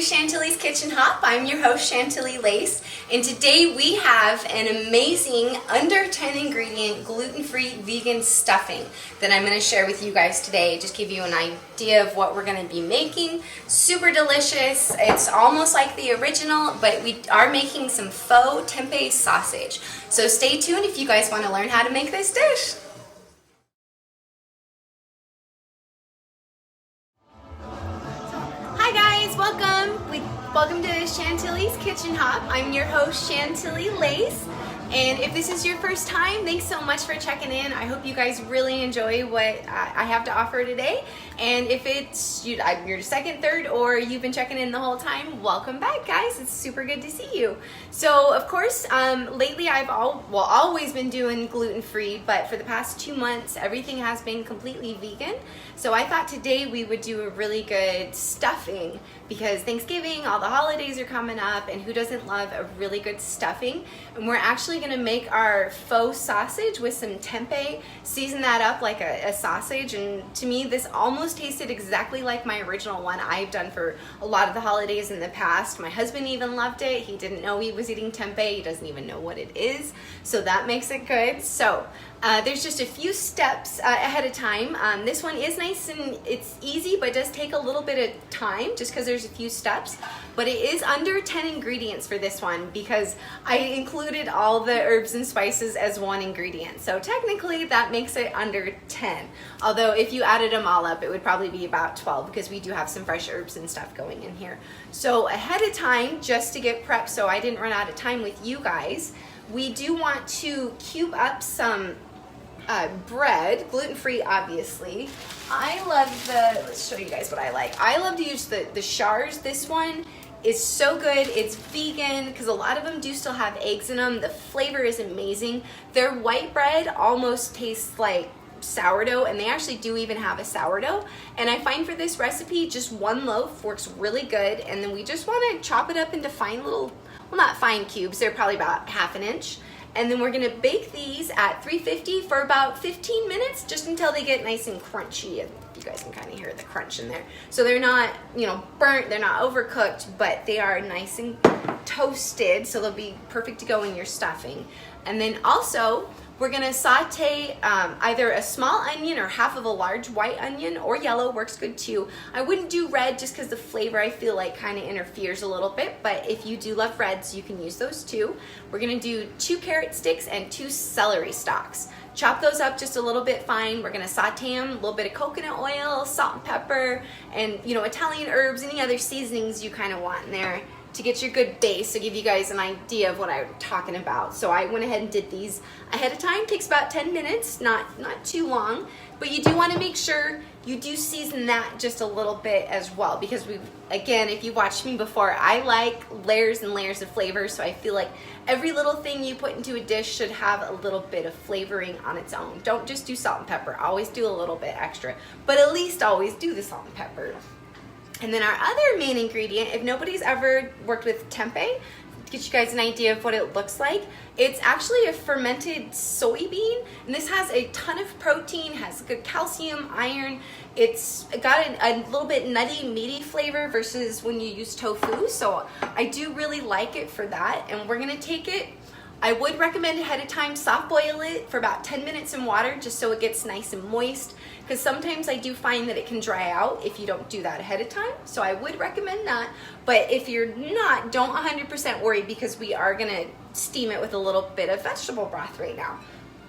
Chantilly's Kitchen Hop. I'm your host, Chantilly''s, and today we have an amazing under 10 ingredient gluten-free vegan stuffing that I'm going to share with you guys today. Just give you an idea of what we're going to be making. Super delicious. It's almost like the original, but we are making some faux tempeh sausage. So stay tuned if you guys want to learn how to make this dish. Welcome to Chantilly's Kitchen Hop. I'm your host, Chantilly''s, and if this is your first time, thanks so much for checking in. I hope you guys really enjoy what I have to offer today, and if it's your second, third, or you've been checking in the whole time, welcome back, guys. It's super good to see you. So, of course, lately I've always been doing gluten-free, but for the past 2 months, everything has been completely vegan. So I thought today we would do a really good stuffing because Thanksgiving, all the holidays are coming up, and who doesn't love a really good stuffing? And we're actually gonna make our faux sausage with some tempeh, season that up like a sausage, and to me this almost tasted exactly like my original one I've done for a lot of the holidays in the past. My husband even loved it. He didn't know he was eating tempeh. He doesn't even know what it is, so that makes it good. So there's just a few steps ahead of time. This one is nice and it's easy, but it does take a little bit of time just because there's a few steps. But it is under 10 ingredients for this one because I included all the herbs and spices as one ingredient. So technically that makes it under 10. Although if you added them all up, it would probably be about 12 because we do have some fresh herbs and stuff going in here. So ahead of time, just to get prepped so I didn't run out of time with you guys, we do want to cube up some bread, gluten-free obviously. I love let's show you guys what I like. I love to use the Schar's. This one is so good. It's vegan because a lot of them do still have eggs in them. The flavor is amazing. Their white bread almost tastes like sourdough, and they actually do even have a sourdough. And I find for this recipe, just one loaf works really good, and then we just want to chop it up into fine little, well, not fine cubes, they're probably about ½ an inch. And then we're gonna bake these at 350 for about 15 minutes, just until they get nice and crunchy. And you guys can kind of hear the crunch in there. So they're not, burnt, they're not overcooked, but they are nice and toasted, so they'll be perfect to go in your stuffing. And then also, we're gonna saute either a small onion or half of a large white onion, or yellow works good too. I wouldn't do red just because the flavor I feel like kind of interferes a little bit, but if you do love reds, you can use those too. We're gonna do 2 carrot sticks and 2 celery stalks. Chop those up just a little bit fine. We're gonna saute them, a little bit of coconut oil, salt and pepper, and Italian herbs, any other seasonings you kind of want in there to get your good base, to give you guys an idea of what I'm talking about. So I went ahead and did these ahead of time. Takes about 10 minutes, not too long, but you do want to make sure you do season that just a little bit as well, because again, if you watched me before, I like layers and layers of flavor, so I feel like every little thing you put into a dish should have a little bit of flavoring on its own. Don't just do salt and pepper. Always do a little bit extra, but at least always do the salt and pepper. And then our other main ingredient, if nobody's ever worked with tempeh, to get you guys an idea of what it looks like, it's actually a fermented soybean, and this has a ton of protein, has good calcium, iron. It's got a little bit nutty, meaty flavor versus when you use tofu, so I do really like it for that. And we're gonna take it, I would recommend ahead of time soft boil it for about 10 minutes in water just so it gets nice and moist, because sometimes I do find that it can dry out if you don't do that ahead of time. So I would recommend that, but if you're not, don't 100% worry, because we are gonna steam it with a little bit of vegetable broth right now.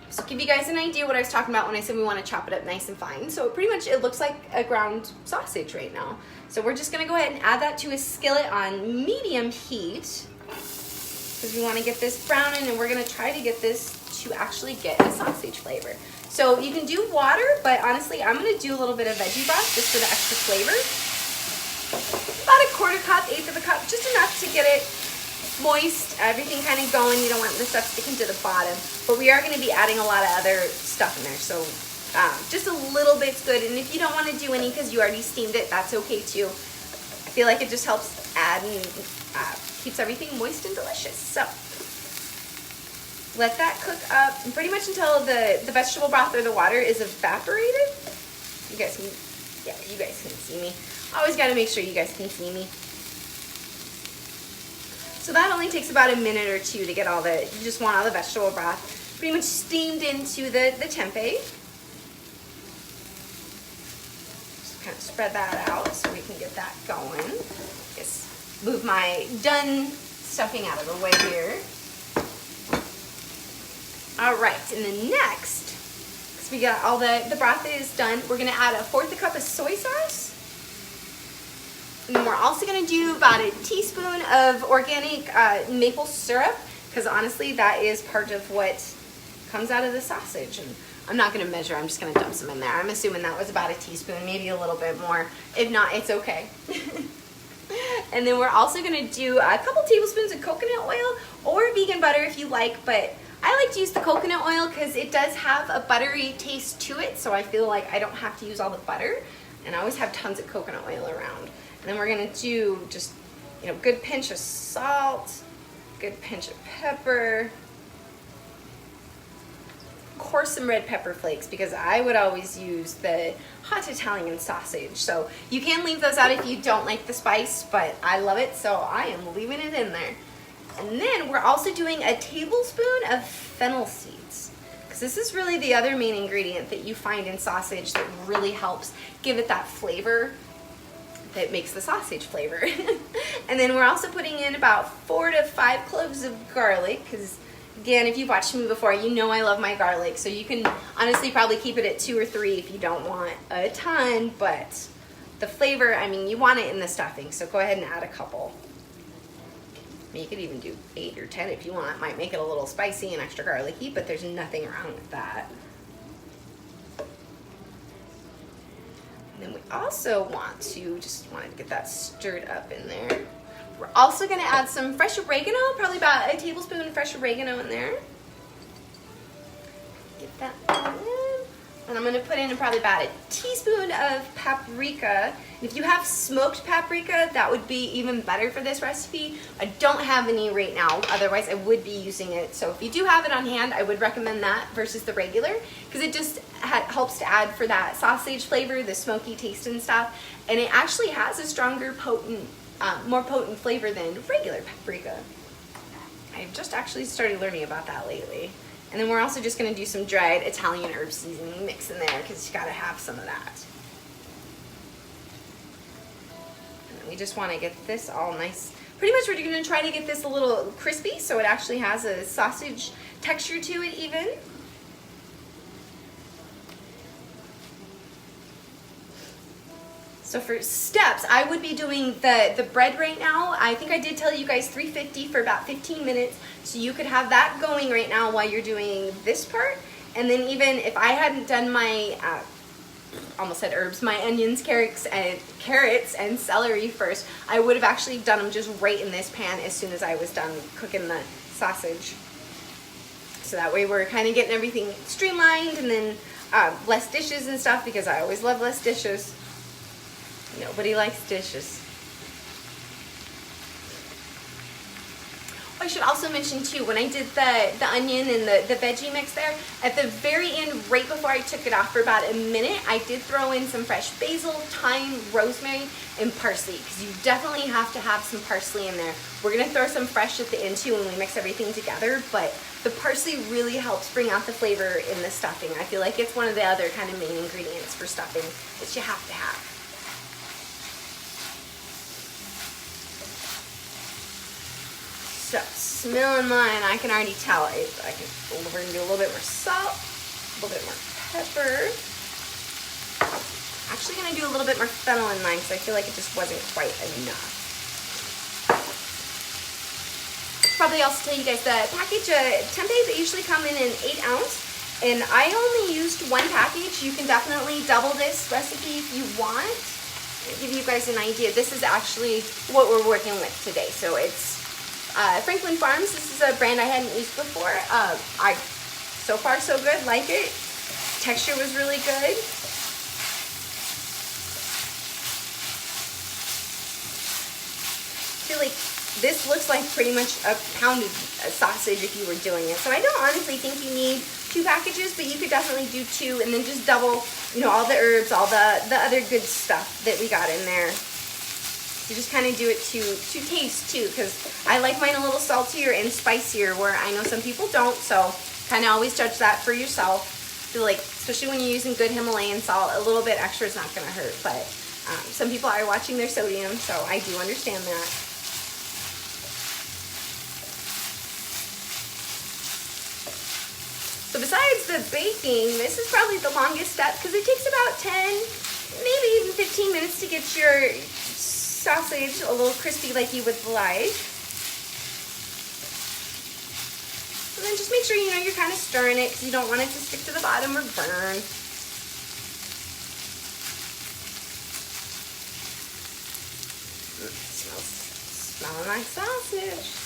So give you guys an idea what I was talking about when I said we want to chop it up nice and fine. So pretty much it looks like a ground sausage right now. So we're just gonna go ahead and add that to a skillet on medium heat, because we want to get this browning, and we're going to try to get this to actually get a sausage flavor. So you can do water, but honestly I'm going to do a little bit of veggie broth just for the extra flavor. About a 1/4 cup, 1/8 of a cup, just enough to get it moist, everything kind of going. You don't want the stuff sticking to the bottom, but we are going to be adding a lot of other stuff in there, so just a little bit's good. And if you don't want to do any because you already steamed it, that's okay too. I feel like it just helps add and keeps everything moist and delicious. So let that cook up pretty much until the vegetable broth or the water is evaporated. You guys can see me. Always got to make sure you guys can see me. So that only takes about a minute or two to get all the, you just want all the vegetable broth pretty much steamed into the tempeh. Just kind of spread that out so we can get that going. Just move my done stuffing out of the way here. All right, and then next, because we got all the broth is done, we're gonna add 1/4 cup of soy sauce. And then we're also gonna do about a teaspoon of organic maple syrup, because honestly, that is part of what comes out of the sausage. And I'm not gonna measure, I'm just gonna dump some in there. I'm assuming that was about a teaspoon, maybe a little bit more. If not, it's okay. And then we're also gonna do a couple tablespoons of coconut oil or vegan butter if you like, but I like to use the coconut oil because it does have a buttery taste to it, so I feel like I don't have to use all the butter, and I always have tons of coconut oil around. And then we're gonna do just, good pinch of salt, good pinch of pepper, of course some red pepper flakes, because I would always use the hot Italian sausage. So you can leave those out if you don't like the spice, but I love it, so I am leaving it in there. And then we're also doing a tablespoon of fennel seeds, because this is really the other main ingredient that you find in sausage that really helps give it that flavor that makes the sausage flavor. And then we're also putting in about 4 to 5 cloves of garlic, because again, if you've watched me before, you know I love my garlic, so you can honestly probably keep it at 2 or 3 if you don't want a ton, but the flavor, I mean, you want it in the stuffing, so go ahead and add a couple. You could even do 8 or 10 if you want. It might make it a little spicy and extra garlicky, but there's nothing wrong with that. And then we also want to get that stirred up in there. We're also gonna add some fresh oregano, probably about a tablespoon of fresh oregano in there. Get that in. And I'm gonna put in probably about a teaspoon of paprika. If you have smoked paprika, that would be even better for this recipe. I don't have any right now, otherwise I would be using it. So if you do have it on hand, I would recommend that versus the regular, because it just helps to add for that sausage flavor, the smoky taste and stuff. And it actually has a stronger, more potent flavor than regular paprika. I've just actually started learning about that lately. And then we're also just gonna do some dried Italian herb seasoning mix in there, because you gotta have some of that. And then we just wanna get this all nice. Pretty much we're gonna try to get this a little crispy, so it actually has a sausage texture to it even. So for steps, I would be doing the bread right now. I think I did tell you guys 350 for about 15 minutes. So you could have that going right now while you're doing this part. And then even if I hadn't done my, almost said herbs, my onions, carrots, and celery first, I would have actually done them just right in this pan as soon as I was done cooking the sausage. So that way we're kind of getting everything streamlined, and then less dishes and stuff, because I always love less dishes. Nobody likes dishes. I should also mention too, when I did the onion and the veggie mix there, at the very end, right before I took it off for about a minute, I did throw in some fresh basil, thyme, rosemary, and parsley, because you definitely have to have some parsley in there. We're gonna throw some fresh at the end too when we mix everything together, but the parsley really helps bring out the flavor in the stuffing. I feel like it's one of the other kind of main ingredients for stuffing that you have to have. So, smelling mine, I can already tell it. We're gonna do a little bit more salt, a little bit more pepper. Actually gonna do a little bit more fennel in mine, because I feel like it just wasn't quite enough. Probably also tell you guys the package tempeh, they usually come in an 8 ounce, and I only used 1 package. You can definitely double this recipe if you want. I'll give you guys an idea. This is actually what we're working with today. So it's Franklin Farms. This is a brand I hadn't used before. So far so good, like it. Texture was really good. I feel like this looks like pretty much a pounded sausage if you were doing it. So I don't honestly think you need 2 packages, but you could definitely do 2 and then just double, all the herbs, all the other good stuff that we got in there. You just kind of do it to taste too, because I like mine a little saltier and spicier, where I know some people don't, so kind of always judge that for yourself. I feel like, especially when you're using good Himalayan salt, a little bit extra is not going to hurt, but some people are watching their sodium, so I do understand that. So besides the baking, this is probably the longest step, because it takes about 10, maybe even 15 minutes to get your sausage a little crispy like you would like. And then just make sure, you're kind of stirring it, because you don't want it to stick to the bottom or burn. Smelling like sausage.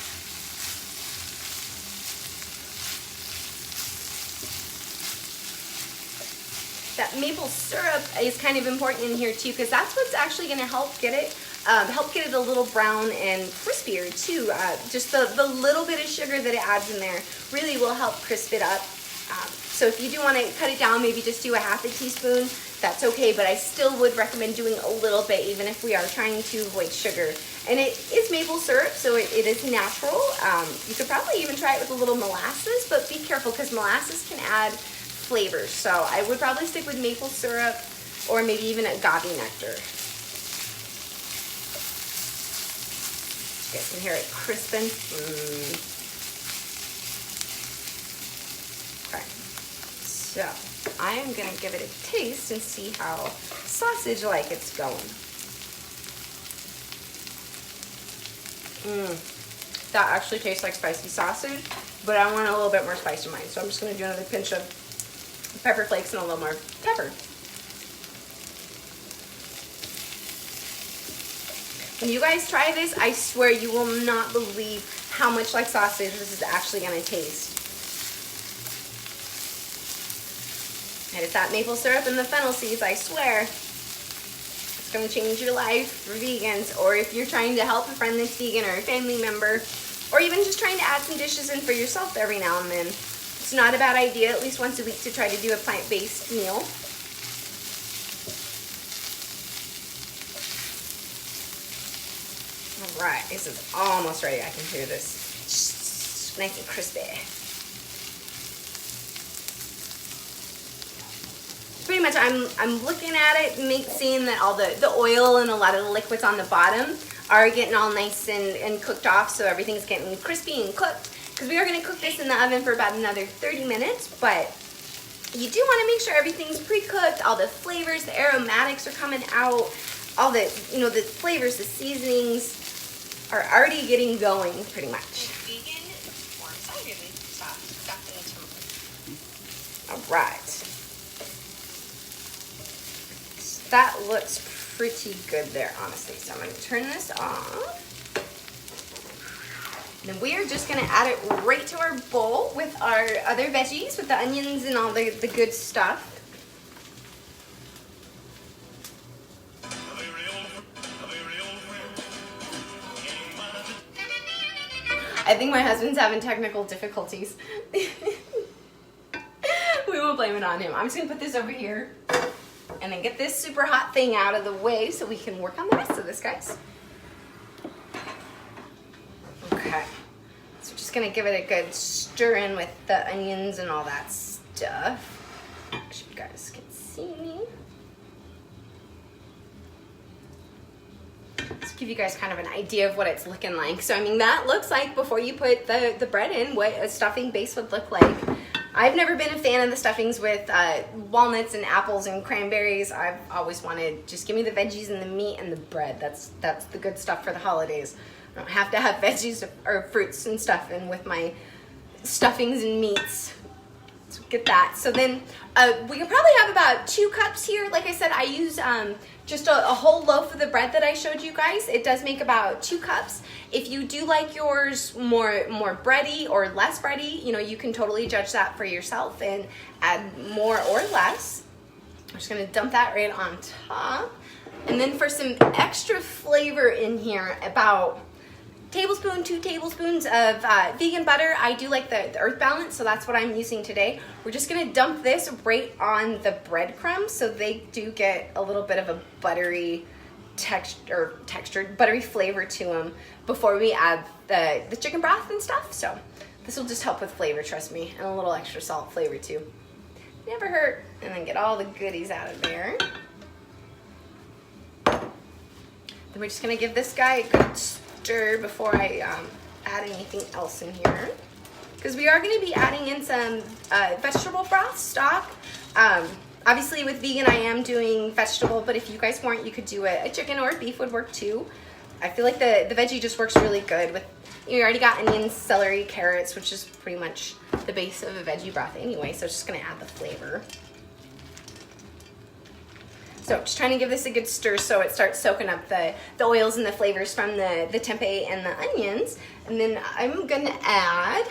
That maple syrup is kind of important in here too, because that's what's actually going to help get it a little brown and crispier too. Just the little bit of sugar that it adds in there really will help crisp it up. So if you do want to cut it down, maybe just do a half a teaspoon, that's okay, but I still would recommend doing a little bit, even if we are trying to avoid sugar. And it is maple syrup, so it is natural. You could probably even try it with a little molasses, but be careful, because molasses can add flavors. So I would probably stick with maple syrup, or maybe even agave nectar. You guys can hear it crisping. Okay, so I am gonna give it a taste and see how sausage-like it's going. That actually tastes like spicy sausage, but I want a little bit more spice in mine, so I'm just gonna do another pinch of pepper flakes and a little more pepper. When you guys try this, I swear you will not believe how much like sausage this is actually going to taste. And it's that maple syrup and the fennel seeds, I swear. It's going to change your life for vegans, or if you're trying to help a friend that's vegan, or a family member, or even just trying to add some dishes in for yourself every now and then. It's not a bad idea, at least once a week, to try to do a plant-based meal. All right, this is almost ready. I can hear this nice and crispy. Pretty much, I'm looking at it, seeing that all the oil and a lot of the liquids on the bottom are getting all nice and cooked off, so everything's getting crispy and cooked. Because we are going to cook this in the oven for about another 30 minutes, but you do want to make sure everything's pre-cooked, all the flavors, the aromatics are coming out, all the, the flavors, the seasonings are already getting going pretty much. All right. That looks pretty good there, honestly. So I'm going to turn this off. Then we are just going to add it right to our bowl with our other veggies, with the onions and all the good stuff. I think my husband's having technical difficulties. We won't blame it on him. I'm just going to put this over here and then get this super hot thing out of the way so we can work on the rest of this, guys. Okay. So we're just going to give it a good stir in with the onions and all that stuff. Make sure you guys can see me. Just give you guys kind of an idea of what it's looking like. So, I mean, that looks like, before you put the bread in, what a stuffing base would look like. I've never been a fan of the stuffings with walnuts and apples and cranberries. I've always wanted, just give me the veggies and the meat and the bread. That's the good stuff for the holidays. I don't have to have veggies or fruits and stuff in with my stuffings and meats. So get that. So then we can probably have about 2 cups here. Like I said, I use just a whole loaf of the bread that I showed you guys. It does make about 2 cups. If you do like yours more bready or less bready, you can totally judge that for yourself and add more or less. I'm just gonna dump that right on top. And then for some extra flavor in here, about 2 tablespoons of vegan butter. I do like the earth balance, so that's what I'm using today. We're just gonna dump this right on the breadcrumbs so they do get a little bit of a buttery textured, buttery flavor to them before we add the chicken broth and stuff. So this will just help with flavor, trust me, and a little extra salt flavor too. Never hurt. And then get all the goodies out of there. Then we're just gonna give this guy a good stir before I add anything else in here. Because we are gonna be adding in some vegetable broth stock. Obviously with vegan I am doing vegetable, but if you guys want, you could do a chicken or a beef would work too. I feel like the veggie just works really good with, you already got onions, celery, carrots, which is pretty much the base of a veggie broth anyway, so it's just gonna add the flavor. So just trying to give this a good stir so it starts soaking up the oils and the flavors from the tempeh and the onions. And then I'm gonna add,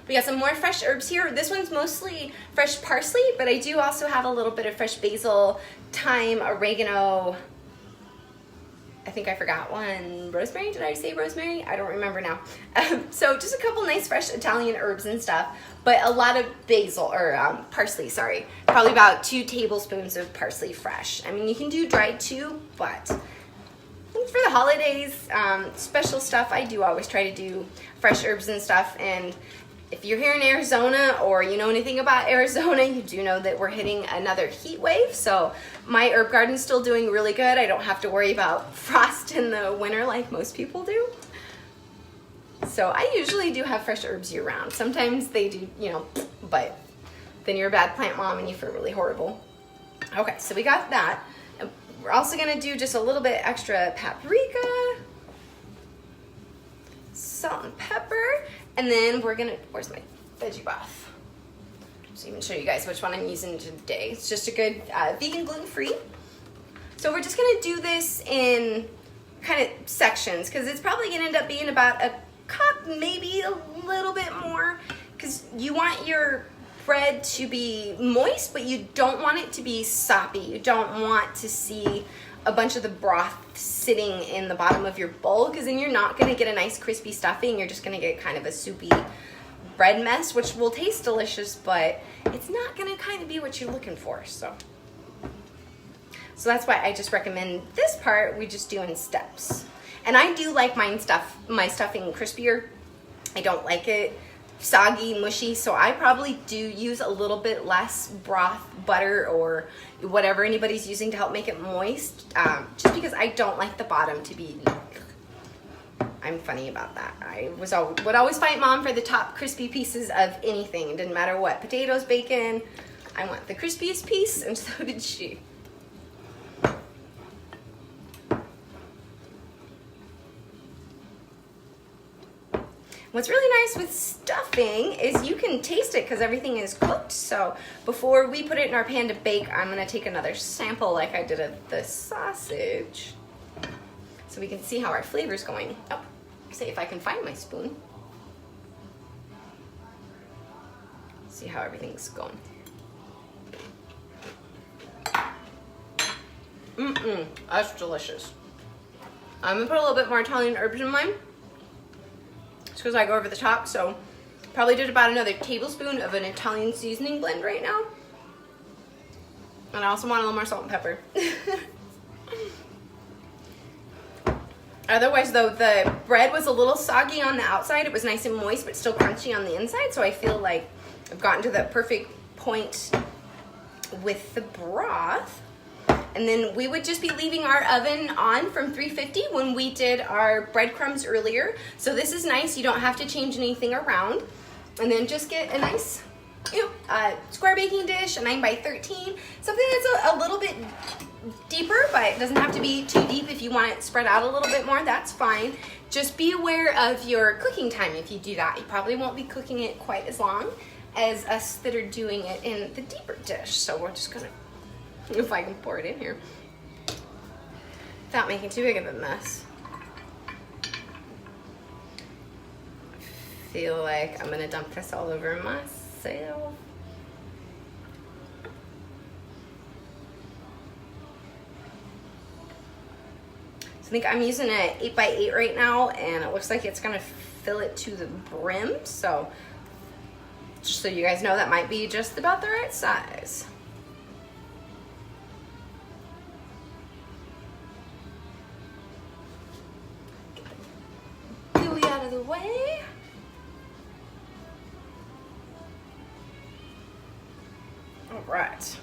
we got some more fresh herbs here. This one's mostly fresh parsley, but I do also have a little bit of fresh basil, thyme, oregano. I think I forgot one. Rosemary? Did I say rosemary? I don't remember now. So just a couple nice fresh Italian herbs and stuff, but a lot of basil, or parsley, sorry. Probably about 2 tablespoons of parsley fresh. I mean, you can do dried too, but for the holidays, special stuff, I do always try to do fresh herbs and stuff. And if you're here in Arizona or you know anything about Arizona, you do know that we're hitting another heat wave. So my herb garden's still doing really good. I don't have to worry about frost in the winter like most people do. So I usually do have fresh herbs year round. Sometimes they do, you know, but then you're a bad plant mom and you feel really horrible. Okay, so we got that. We're also gonna do just a little bit extra paprika, salt and pepper. And then we're gonna, where's my veggie broth? So even show you guys which one I'm using today. It's just a good vegan, gluten-free. So we're just gonna do this in kind of sections because it's probably gonna end up being about a cup, maybe a little bit more, because you want your bread to be moist, but you don't want it to be soppy. You don't want to see a bunch of the broth sitting in the bottom of your bowl, because then you're not going to get a nice crispy stuffing. You're just going to get kind of a soupy bread mess, which will taste delicious, but it's not going to kind of be what you're looking for. So that's why I just recommend this part we just do in steps. And I do like my stuffing crispier. I don't like it soggy, mushy, so I probably do use a little bit less broth, butter, or whatever anybody's using to help make it moist, just because I don't like the bottom to be, I'm funny about that. I would always fight mom for the top crispy pieces of anything. It didn't matter what, potatoes, bacon, I want the crispiest piece, and so did she. What's really nice with stuffing is you can taste it because everything is cooked. So before we put it in our pan to bake, I'm gonna take another sample like I did of the sausage, so we can see how our flavor's going. Oh, see if I can find my spoon. See how everything's going. That's delicious. I'm gonna put a little bit more Italian herbs in mine, because I go over the top, so probably did about another tablespoon of an Italian seasoning blend right now. And I also want a little more salt and pepper. Otherwise though, the bread was a little soggy on the outside. It was nice and moist, but still crunchy on the inside. So I feel like I've gotten to the perfect point with the broth. And then we would just be leaving our oven on from 350 when we did our breadcrumbs earlier. So this is nice, you don't have to change anything around. And then just get a nice, square baking dish, a 9x13, something that's a little bit deeper, but it doesn't have to be too deep. If you want it spread out a little bit more, that's fine. Just be aware of your cooking time if you do that. You probably won't be cooking it quite as long as us that are doing it in the deeper dish. So we're just gonna, if I can pour it in here without making too big of a mess. I feel like I'm gonna dump this all over myself. So I think I'm using an 8x8 right now, and it looks like it's gonna fill it to the brim. So just so you guys know, that might be just about the right size. of the way. All right.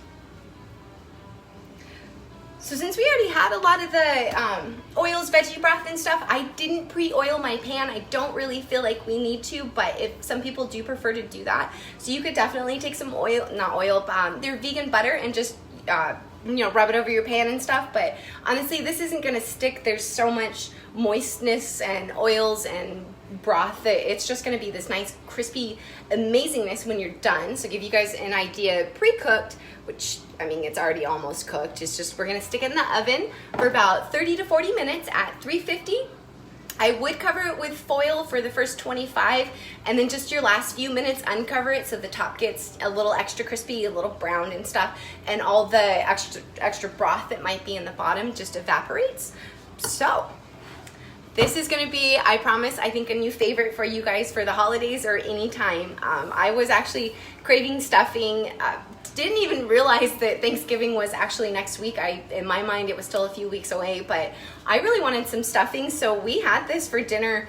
So since we already had a lot of the oils, veggie broth and stuff, I didn't pre-oil my pan. I don't really feel like we need to, but if some people do prefer to do that, so you could definitely take some oil, not oil, their vegan butter and just you know, rub it over your pan and stuff. But honestly, this isn't gonna stick. There's so much moistness and oils and broth that it's just gonna be this nice crispy amazingness when you're done. So give you guys an idea, pre-cooked, which I mean it's already almost cooked, it's just we're gonna stick it in the oven for about 30 to 40 minutes at 350. I would cover it with foil for the first 25, and then just your last few minutes uncover it so the top gets a little extra crispy, a little browned and stuff, and all the extra broth that might be in the bottom just evaporates. So this is gonna be, I promise, I think a new favorite for you guys for the holidays or any time. I was actually craving stuffing. Didn't even realize that Thanksgiving was actually next week. In my mind, it was still a few weeks away, but I really wanted some stuffing, so we had this for dinner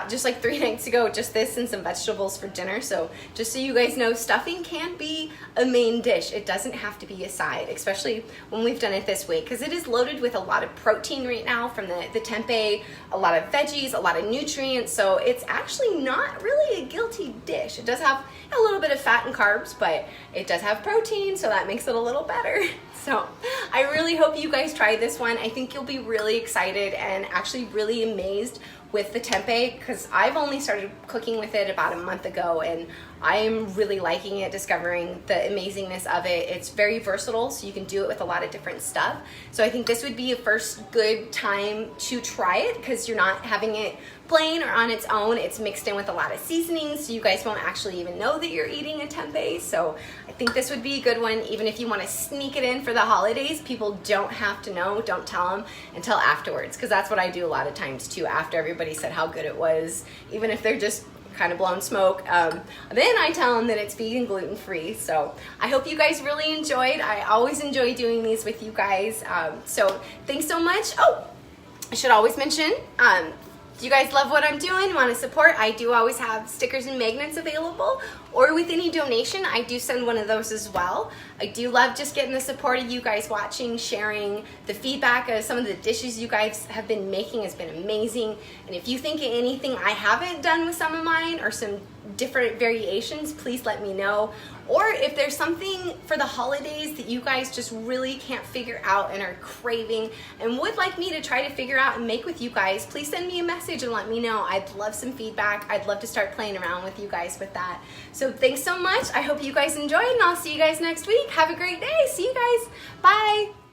just like 3 nights ago, just this and some vegetables for dinner. So just so you guys know, stuffing can be a main dish. It doesn't have to be a side, especially when we've done it this way, because it is loaded with a lot of protein right now from the tempeh, a lot of veggies, a lot of nutrients, so it's actually not really a guilty dish. It does have a little bit of fat and carbs, but it does have protein, so that makes it a little better. So I really hope you guys try this one. I think you'll be really excited and actually really amazed with the tempeh, because I've only started cooking with it about a month ago, and I'm really liking it, discovering the amazingness of it. It's very versatile, so you can do it with a lot of different stuff. So I think this would be a first good time to try it, because you're not having it plain or on its own. It's mixed in with a lot of seasonings, so you guys won't actually even know that you're eating a tempeh. So I think this would be a good one, even if you want to sneak it in for the holidays. People don't have to know, don't tell them until afterwards, because that's what I do a lot of times too, after everybody said how good it was, even if they're just kind of blowing smoke, then I tell them that it's vegan, gluten-free. So I hope you guys really enjoyed. I always enjoy doing these with you guys, so thanks so much. Oh, I should always mention, do you guys love what I'm doing, want to support? I do always have stickers and magnets available, or with any donation, I do send one of those as well. I do love just getting the support of you guys watching, sharing, the feedback of some of the dishes you guys have been making has been amazing. And if you think of anything I haven't done with some of mine or some different variations, please let me know. Or if there's something for the holidays that you guys just really can't figure out and are craving and would like me to try to figure out and make with you guys, please send me a message and let me know. I'd love some feedback. I'd love to start playing around with you guys with that. So thanks so much. I hope you guys enjoyed, and I'll see you guys next week. Have a great day. See you guys. Bye.